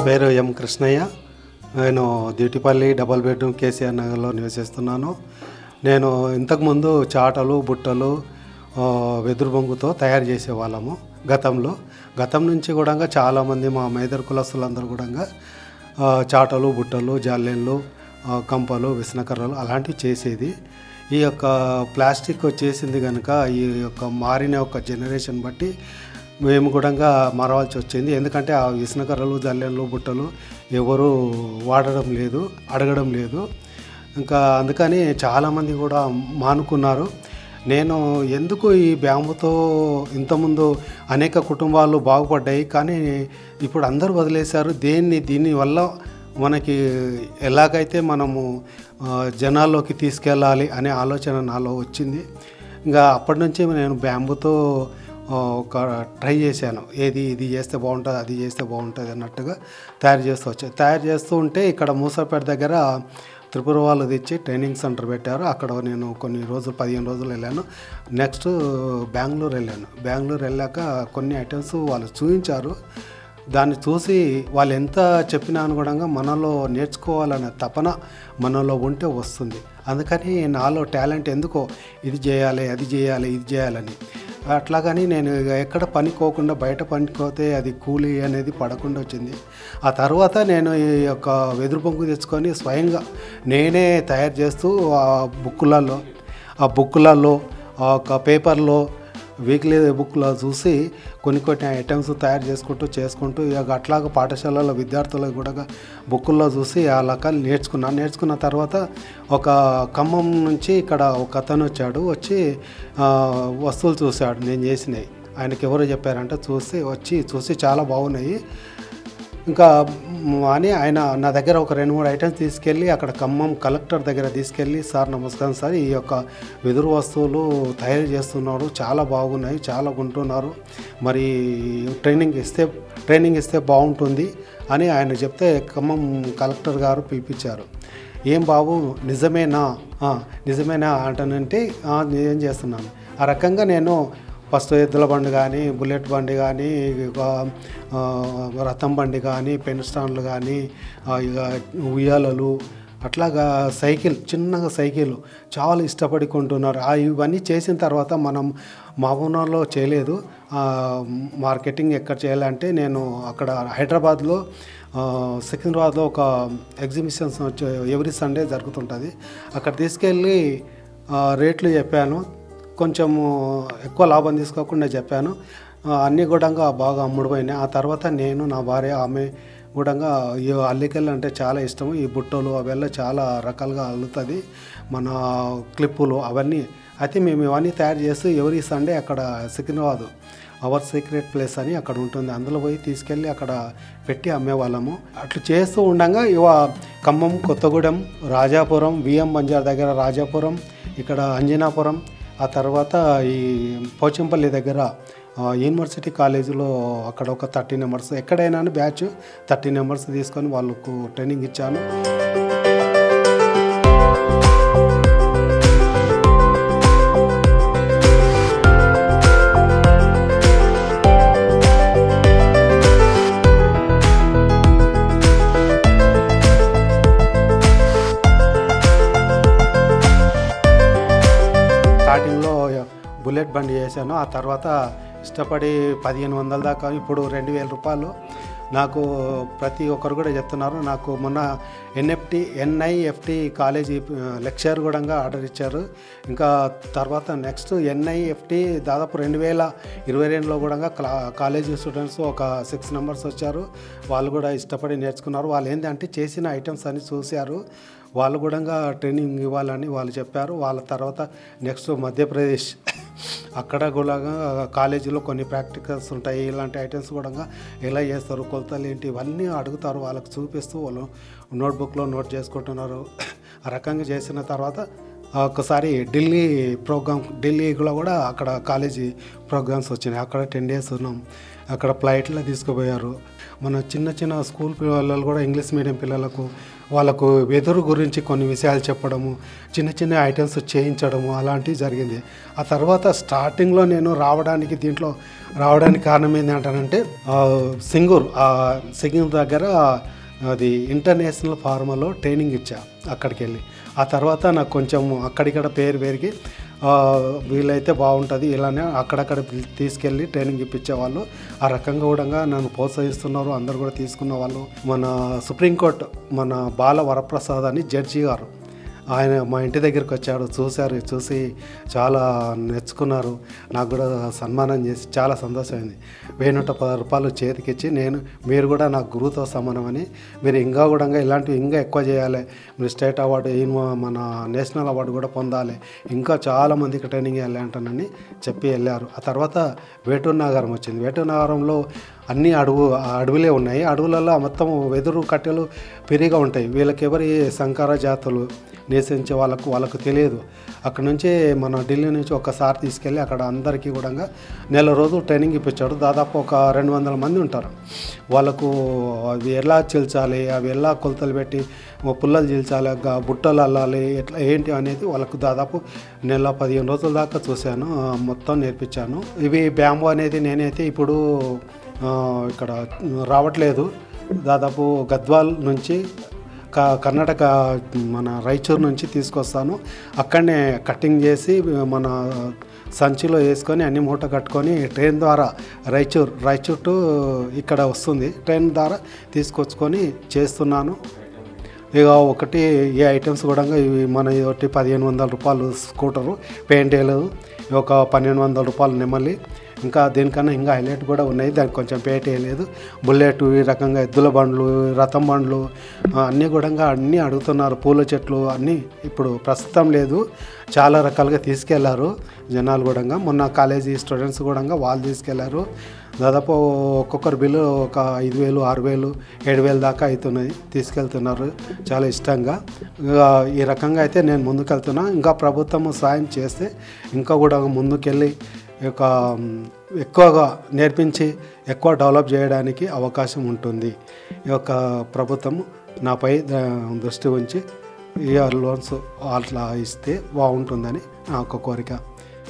పేరు ఎం కృష్ణయ్య. నేను దిటిపల్లి double bedroom KCR నగర్లో నివసిస్తున్నాను. నేను ఇంతకుముందు చాటలు బుట్టలు వెదురు బొంగుతో తయారు చేసేవాళ్ళము గతం నుంచి కూడా చాలామంది మా మైదర్ కులస్తులందరూ కూడా చాటలు బుట్టలు జాలెన్లు కంపలు విసనకర్రలు అలాంటివి చేసేది. ఈ యొక్క ప్లాస్టిక్ వచ్చేసింది కనుక ఈ యొక్క మారిన ఒక జనరేషన్ బట్టి మేము కూడా మారవలసి వచ్చింది. ఎందుకంటే ఆ విసనకర్రలు జల్లెన్లు బుట్టలు ఎవరు వాడడం లేదు, అడగడం లేదు. ఇంకా అందుకని చాలామంది కూడా మానుకున్నారు. నేను ఎందుకు ఈ బ్యాంబుతో ఇంతకుముందు అనేక కుటుంబాలు బాగుపడ్డాయి, కానీ ఇప్పుడు అందరూ వదిలేశారు. దీనివల్ల మనకి ఎలాగైతే మనము జనాల్లోకి తీసుకెళ్ళాలి అనే ఆలోచన నాలో వచ్చింది. ఇంకా అప్పటి నుంచి నేను బ్యాంబుతో ఒక ట్రై చేశాను. ఇది చేస్తే బాగుంటుంది, అది చేస్తే బాగుంటుంది అన్నట్టుగా తయారు చేస్తూ ఉంటే ఇక్కడ మూసాపేట దగ్గర త్రిపుర వాళ్ళు తెచ్చి ట్రైనింగ్ సెంటర్ పెట్టారు. అక్కడ నేను కొన్ని రోజులు 15 రోజులు వెళ్ళాను. నెక్స్ట్ బెంగళూరు వెళ్ళాక కొన్ని ఐటమ్స్ వాళ్ళు చూపించారు. దాన్ని చూసి వాళ్ళు ఎంత చెప్పినా అనుగుణంగా మనలో నేర్చుకోవాలనే తపన మనలో ఉంటే వస్తుంది. అందుకని నాలో టాలెంట్ ఎందుకో ఇది చేయాలి, అది చేయాలి, ఇది చేయాలని అట్లాగని నేను ఎక్కడ పనికోకుండా బయట పనికోతే అది కూలీ అనేది పడకుండా వచ్చింది. ఆ తర్వాత నేను ఈ యొక్క వెదురు బొంగు తెచ్చుకొని స్వయంగా నేనే తయారు చేస్తూ ఆ బుక్కులలో ఒక పేపర్లో వీక్లీ బుక్లో చూసి కొన్ని ఐటమ్స్ తయారు చేసుకుంటూ ఇక అట్లాగా పాఠశాలలో విద్యార్థులకు కూడా బుక్కుల్లో చూసి ఆ రకాలు నేర్చుకున్న తర్వాత ఒక ఖమ్మం నుంచి ఇక్కడ ఒక అతను వచ్చి వస్తువులు చూశాడు నేను చేసినవి. ఆయనకి ఎవరో చెప్పారంటే చూసి చాలా బాగున్నాయి ఇంకా అని ఆయన నా దగ్గర ఒక 2-3 ఐటమ్స్ తీసుకెళ్ళి అక్కడ ఖమ్మం కలెక్టర్ దగ్గర తీసుకెళ్ళి, సార్ నమస్కారం సార్, ఈ యొక్క వెదురు వస్తువులు తయారు చేస్తున్నారు, చాలా బాగున్నాయి, చాలా కొంటున్నారు, మరి ట్రైనింగ్ ఇస్తే బాగుంటుంది అని ఆయన చెప్తే ఖమ్మం కలెక్టర్ గారు పిలిపించారు. ఏం బాబు నిజమేనా అంటానంటే నేనేం చేస్తున్నాను. ఆ రకంగా నేను ఫస్ట్ ఎద్దుల బండి కానీ, బుల్లెట్ బండి కానీ, రథం బండి కానీ, పెన్ స్టాండ్లు కానీ, ఇక ఉయ్యాలలు, అట్లాగా చిన్నగా సైకిల్ చాలా ఇష్టపడి కొంటున్నారు. ఇవన్నీ చేసిన తర్వాత మనం మహబూబ్నగర్లో చేయలేదు. మార్కెటింగ్ ఎక్కడ చేయాలంటే నేను అక్కడ హైదరాబాద్లో సికింద్రాబాద్లో ఒక ఎగ్జిబిషన్స్ ఎవ్రీ సండే జరుగుతుంటుంది. అక్కడ తీసుకెళ్ళి రేట్లు చెప్పాను. కొంచెము ఎక్కువ లాభం తీసుకోకుండా చెప్పాను. అన్నీ కూడా బాగా అమ్ముడుపోయినాయి. ఆ తర్వాత నేను, నా భార్య, ఆమె కూడా ఈ అల్లికలు అంటే చాలా ఇష్టము. ఈ బుట్టలు అవెల్ల చాలా రకాలుగా అల్లుతుంది, మన క్లిప్పులు అవన్నీ. అయితే మేము ఇవన్నీ తయారు చేస్తూ ఎవరీ సండే అక్కడ సికింద్రాబాద్ అవర్ సీక్రెట్ ప్లేస్ అని అక్కడ ఉంటుంది, అందులో పోయి తీసుకెళ్ళి అక్కడ పెట్టి అమ్మేవాళ్ళము. అట్లా చేస్తూ ఉండగా ఖమ్మం, కొత్తగూడెం, రాజాపురం, విఎం బంజార్ దగ్గర రాజాపురం, ఇక్కడ అంజనాపురం, ఆ తర్వాత ఈ పోచంపల్లి దగ్గర యూనివర్సిటీ కాలేజీలో అక్కడ ఒక 30 మెంబర్స్, ఎక్కడైనా బ్యాచ్ 30 మెంబర్స్ తీసుకొని వాళ్ళకు ట్రైనింగ్ ఇచ్చాను. స్టార్టింగ్లో బుల్లెట్ బండి చేశాను. ఆ తర్వాత ఇష్టపడి 1500 దాకా, ఇప్పుడు 2000 రూపాయలు. నాకు ప్రతి ఒక్కరు కూడా చెప్తున్నారు. నాకు మొన్న NIFT కాలేజీ లెక్చర్ కూడా ఆర్డర్ ఇచ్చారు. ఇంకా తర్వాత నెక్స్ట్ NIFT దాదాపు 2022లో కూడా కాలేజీ స్టూడెంట్స్ ఒక 6 మెంబర్స్ వచ్చారు. వాళ్ళు కూడా ఇష్టపడి నేర్చుకున్నారు. వాళ్ళు ఏంటంటే చేసిన ఐటమ్స్ అన్ని చూశారు. వాళ్ళు కూడా ట్రైనింగ్ ఇవ్వాలని వాళ్ళు చెప్పారు. వాళ్ళ తర్వాత నెక్స్ట్ మధ్యప్రదేశ్, అక్కడ కూడా కాలేజీలో కొన్ని ప్రాక్టికల్స్ ఉంటాయి. ఇలాంటి ఐటమ్స్ కూడా ఎలా చేస్తారు, కొలతలు ఏంటి, ఇవన్నీ అడుగుతారు. వాళ్ళకి చూపిస్తూ వాళ్ళు నోట్బుక్లో నోట్ చేసుకుంటున్నారు. ఆ రకంగా చేసిన తర్వాత ఒకసారి ఢిల్లీలో కూడా అక్కడ కాలేజీ ప్రోగ్రామ్స్ వచ్చినాయి. అక్కడ 10 డేస్ ఉన్నాం. అక్కడ ఫ్లైట్లో తీసుకుపోయారు. మన చిన్న చిన్న స్కూల్ పిల్లలు కూడా ఇంగ్లీష్ మీడియం పిల్లలకు వాళ్ళకు వెదురు గురించి కొన్ని విషయాలు చెప్పడము, చిన్న చిన్న ఐటమ్స్ చేయించడము అలాంటివి జరిగింది. ఆ తర్వాత స్టార్టింగ్లో నేను దీంట్లో రావడానికి కారణం ఏంటంటే సింగూర్ దగ్గర అది ఇంటర్నేషనల్ ఫార్మాలో ట్రైనింగ్ ఇచ్చా. అక్కడికి వెళ్ళి ఆ తర్వాత నాకు కొంచెం అక్కడిక్కడ పేరు పెరిగి వీలైతే బాగుంటుంది ఇలానే అక్కడక్కడ తీసుకెళ్ళి ట్రైనింగ్ ఇప్పించేవాళ్ళు. ఆ రకంగా కూడా నన్ను ప్రోత్సహిస్తున్నారు. అందరు కూడా తీసుకున్న వాళ్ళు. మన సుప్రీంకోర్టు మన బాల వరప్రసాద్ అని జడ్జి గారు, ఆయన మా ఇంటి దగ్గరికి వచ్చాడు. చూసి చాలా మెచ్చుకున్నారు. నాకు కూడా సన్మానం చేసి చాలా సంతోషమైంది. 110 రూపాయలు చేతికిచ్చి మీరు కూడా నాకు గురువుతో సమానమని, మీరు ఇంకా ఇలాంటివి ఇంకా ఎక్కువ చేయాలి, మీరు స్టేట్ అవార్డు మన నేషనల్ అవార్డు కూడా పొందాలి, ఇంకా చాలామందికి ట్రైనింగ్ ఇవ్వాలి అంటానని చెప్పి వెళ్ళారు. ఆ తర్వాత వేటూరు నాగారం వచ్చింది. వేటూరు నాగారంలో అన్ని అడవులే ఉన్నాయి. అడవులలో మొత్తం వెదురు కట్టెలు పెరిగా ఉంటాయి. వీళ్ళకి ఎవరి సంకర జాతులు నివసించే వాళ్ళకు తెలియదు. అక్కడ నుంచి మన ఢిల్లీ నుంచి ఒకసారి తీసుకెళ్ళి అక్కడ అందరికీ కూడా నెల రోజులు ట్రైనింగ్ ఇప్పించాడు. దాదాపు ఒక 200 మంది ఉంటారు. వాళ్ళకు అవి ఎలా చీల్చాలి, అవి ఎలా కొలతలు పెట్టి పుల్లలు చీల్చాలి, బుట్టలు అల్లాలి, ఎట్లా ఏంటి అనేది వాళ్ళకు దాదాపు నెల 15 రోజుల దాకా చూశాను. మొత్తం నేర్పించాను. ఇవి బ్యాంబూ అనేది నేనైతే ఇప్పుడు ఇక్కడ రావట్లేదు. దాదాపు గద్వాల్ నుంచి కర్ణాటక మన రాయచూరు నుంచి తీసుకొస్తాను. అక్కడనే కటింగ్ చేసి మన సంచిలో వేసుకొని అన్ని మూట కట్టుకొని ట్రైన్ ద్వారా రాయచూర్ టు ఇక్కడ వస్తుంది. ట్రైన్ ద్వారా తీసుకొచ్చుకొని చేస్తున్నాను. ఇక ఒకటి ఈ ఐటమ్స్ కూడా ఇవి మన ఒకటి 1500 రూపాయలు స్కూటరు, పెయింట్ వేయలేదు. ఒక 1200 రూపాయలు నెమలి. ఇంకా దీనికన్నా ఇంకా హైలైట్ కూడా ఉన్నాయి, దానికి కొంచెం పేట వేయలేదు. బుల్లెట్, ఈ రకంగా ఎద్దుల బండ్లు, రథం బండ్లు అన్నీ కూడా అన్నీ అడుగుతున్నారు. పూల చెట్లు అన్నీ ఇప్పుడు ప్రస్తుతం లేదు, చాలా రకాలుగా తీసుకెళ్లారు జనాలు కూడా. మొన్న కాలేజీ స్టూడెంట్స్ కూడా వాళ్ళు తీసుకెళ్లారు. దాదాపు ఒక్కొక్కరు బిల్లు ఒక 5000, 6000, 7000 దాకా అవుతున్నాయి. తీసుకెళ్తున్నారు చాలా ఇష్టంగా. ఈ రకంగా అయితే నేను ముందుకెళ్తున్నా. ఇంకా ప్రభుత్వం సాయం చేస్తే ఇంకా కూడా ముందుకెళ్ళి ఎక్కువగా నేర్పించి ఎక్కువ డెవలప్ చేయడానికి అవకాశం ఉంటుంది. ఈ యొక్క ప్రభుత్వం నాపై దృష్టి ఉంచి ఈ లోన్స్ అట్లా ఇస్తే బాగుంటుందని నా ఒక కోరిక.